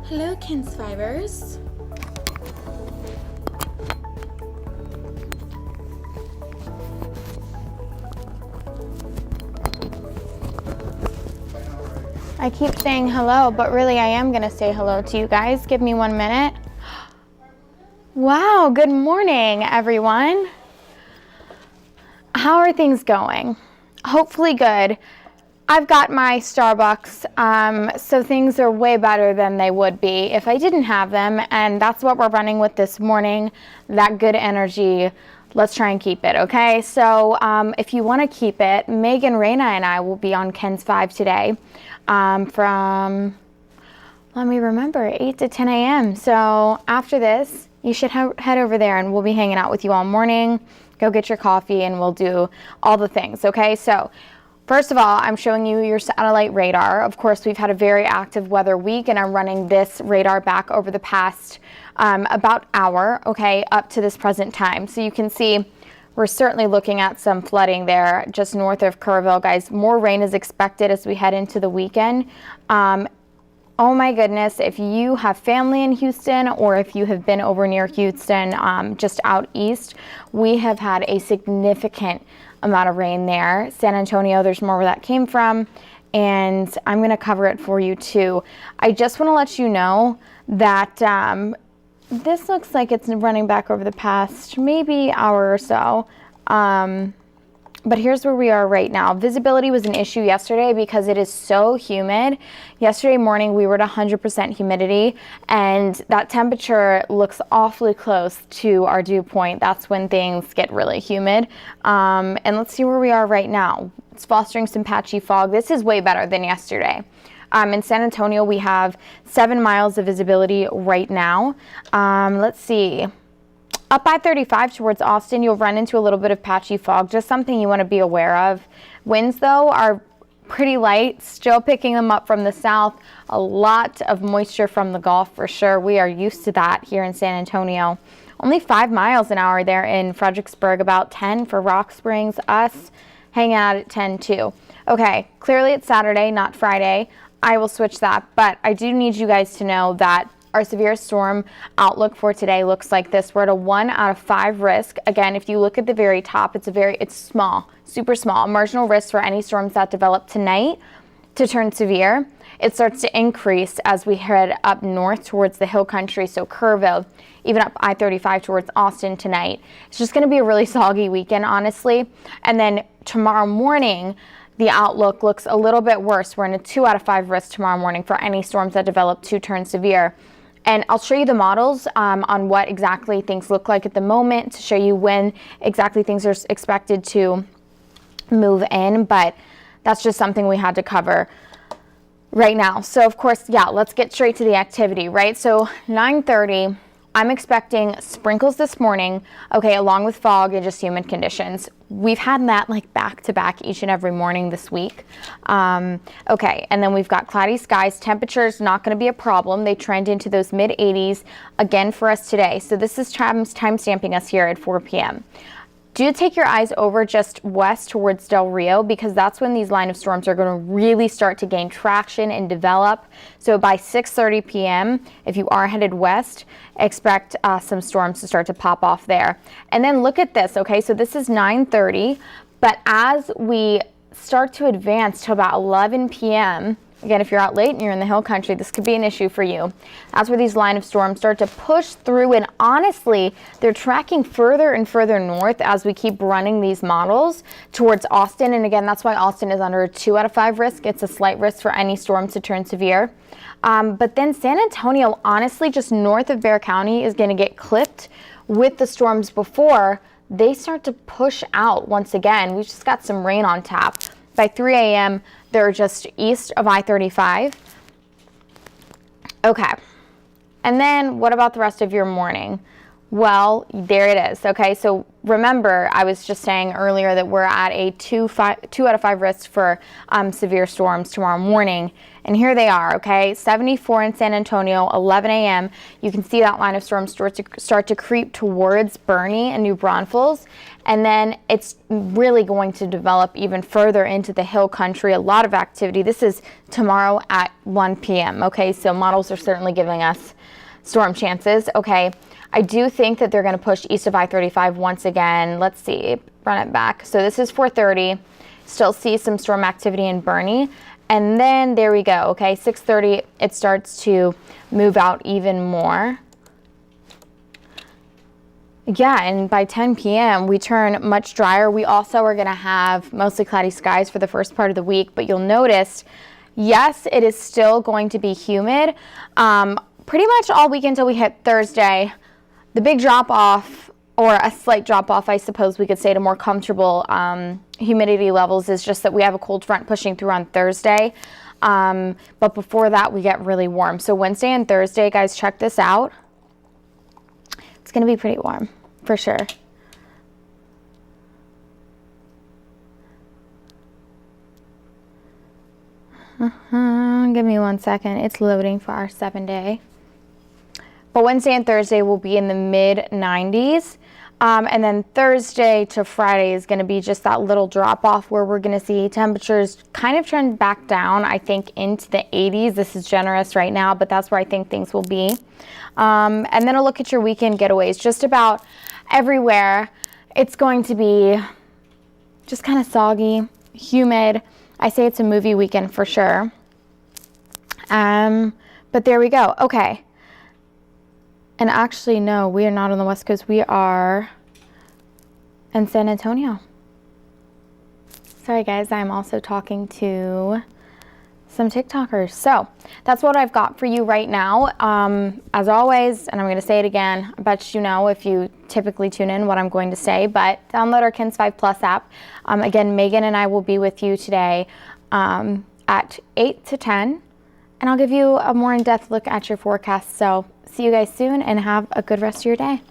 Hello, Ken's Fibers. I keep saying hello, but really I am gonna say hello to you guys. Give me 1 minute. Wow, good morning, everyone. How are things going? Hopefully good. I've got my Starbucks, so things are way better than they would be if I didn't have them, and that's what we're running with this morning, that good energy. Let's try and keep it, okay? So if you want to keep it, Megan, Raina, and I will be on Ken's 5 today from, let me remember, 8 to 10 a.m. So after this, you should head over there and we'll be hanging out with you all morning. Go get your coffee and we'll do all the things, okay? So first of all, I'm showing you your satellite radar. Of course, we've had a very active weather week and I'm running this radar back over the past about hour, okay, up to this present time. So you can see we're certainly looking at some flooding there just north of Kerrville, guys. More rain is expected as we head into the weekend. Oh my goodness, if you have family in Houston or if you have been over near Houston, just out east, we have had a significant amount of rain there. San Antonio, there's more where that came from, and I'm going to cover it for you too. I just want to let you know that this looks like it's running back over the past maybe hour or so. But here's where we are right now. Visibility was an issue yesterday because it is so humid. Yesterday morning we were at 100% humidity and that temperature looks awfully close to our dew point. That's when things get really humid. And let's see where we are right now. It's fostering some patchy fog. This is way better than yesterday. In San Antonio we have 7 miles of visibility right now. Let's see. Up I-35 towards Austin, you'll run into a little bit of patchy fog, just something you want to be aware of. Winds, though, are pretty light, still picking them up from the south. A lot of moisture from the Gulf for sure. We are used to that here in San Antonio. Only 5 miles an hour there in Fredericksburg, about 10 for Rock Springs. Us hanging out at 10 too. Okay, clearly it's Saturday, not Friday. I will switch that, but I do need you guys to know that our severe storm outlook for today looks like this. We're at a 1 out of 5 risk. Again, if you look at the very top, it's small, super small. A marginal risk for any storms that develop tonight to turn severe. It starts to increase as we head up north towards the hill country, so Kerrville, even up I-35 towards Austin tonight. It's just going to be a really soggy weekend, honestly. And then tomorrow morning, the outlook looks a little bit worse. We're in a 2 out of 5 risk tomorrow morning for any storms that develop to turn severe. And I'll show you the models on what exactly things look like at the moment to show you when exactly things are expected to move in. But that's just something we had to cover right now. So, of course, yeah, let's get straight to the activity, right? So 9:30, I'm expecting sprinkles this morning, okay, along with fog and just humid conditions. We've had that like back to back each and every morning this week. Okay, and then we've got cloudy skies. Temperatures not going to be a problem. They trend into those mid 80s again for us today. So this is time stamping us here at 4 p.m. Do take your eyes over just west towards Del Rio because that's when these line of storms are going to really start to gain traction and develop. So by 6:30 p.m., if you are headed west, expect some storms to start to pop off there. And then look at this, okay? So this is 9:30, but as we start to advance to about 11 p.m., again, if you're out late and you're in the hill country, this could be an issue for you. That's where these line of storms start to push through, and honestly, they're tracking further and further north as we keep running these models towards Austin. And again, that's why Austin is under a 2 out of 5 risk. It's a slight risk for any storms to turn severe. But then San Antonio, honestly, just north of Bexar County is going to get clipped with the storms before they start to push out once again. We've just got some rain on tap. By 3 a.m., they're just east of I-35. Okay. And then what about the rest of your morning? Well, there it is. Okay, so remember, I was just saying earlier that we're at a 2 out of 5 risk for severe storms tomorrow morning. And here they are, okay? 74 in San Antonio, 11 a.m. You can see that line of storms start to creep towards Bernie and New Braunfels. And then it's really going to develop even further into the hill country. A lot of activity. This is tomorrow at 1 p.m., okay? So models are certainly giving us storm chances, okay? I do think that they're going to push east of I-35 once again. Let's see, run it back. So this is 4:30. Still see some storm activity in Bernie. And then there we go, okay, 6:30, it starts to move out even more. Yeah, and by 10 p.m. we turn much drier. We also are going to have mostly cloudy skies for the first part of the week, but you'll notice, yes, it is still going to be humid pretty much all week until we hit Thursday. The big drop-off, or a slight drop-off, I suppose we could say, to more comfortable humidity levels is just that we have a cold front pushing through on Thursday. But before that, we get really warm. So Wednesday and Thursday, guys, check this out. It's going to be pretty warm, for sure. Give me 1 second. It's loading for our 7-day. But Wednesday and Thursday will be in the mid-90s. And then Thursday to Friday is going to be just that little drop off where we're going to see temperatures kind of trend back down, I think, into the 80s. This is generous right now, but that's where I think things will be. And then a look at your weekend getaways. Just about everywhere, it's going to be just kind of soggy, humid. I say it's a movie weekend for sure. But there we go. Okay. And actually, no, we are not on the West Coast. We are in San Antonio. Sorry, guys. I'm also talking to some TikTokers. So that's what I've got for you right now. As always, and I'm going to say it again, I bet you know if you typically tune in what I'm going to say, but download our KINS 5 Plus app. Again, Megan and I will be with you today at 8 to 10, and I'll give you a more in-depth look at your forecast. So see you guys soon, and have a good rest of your day.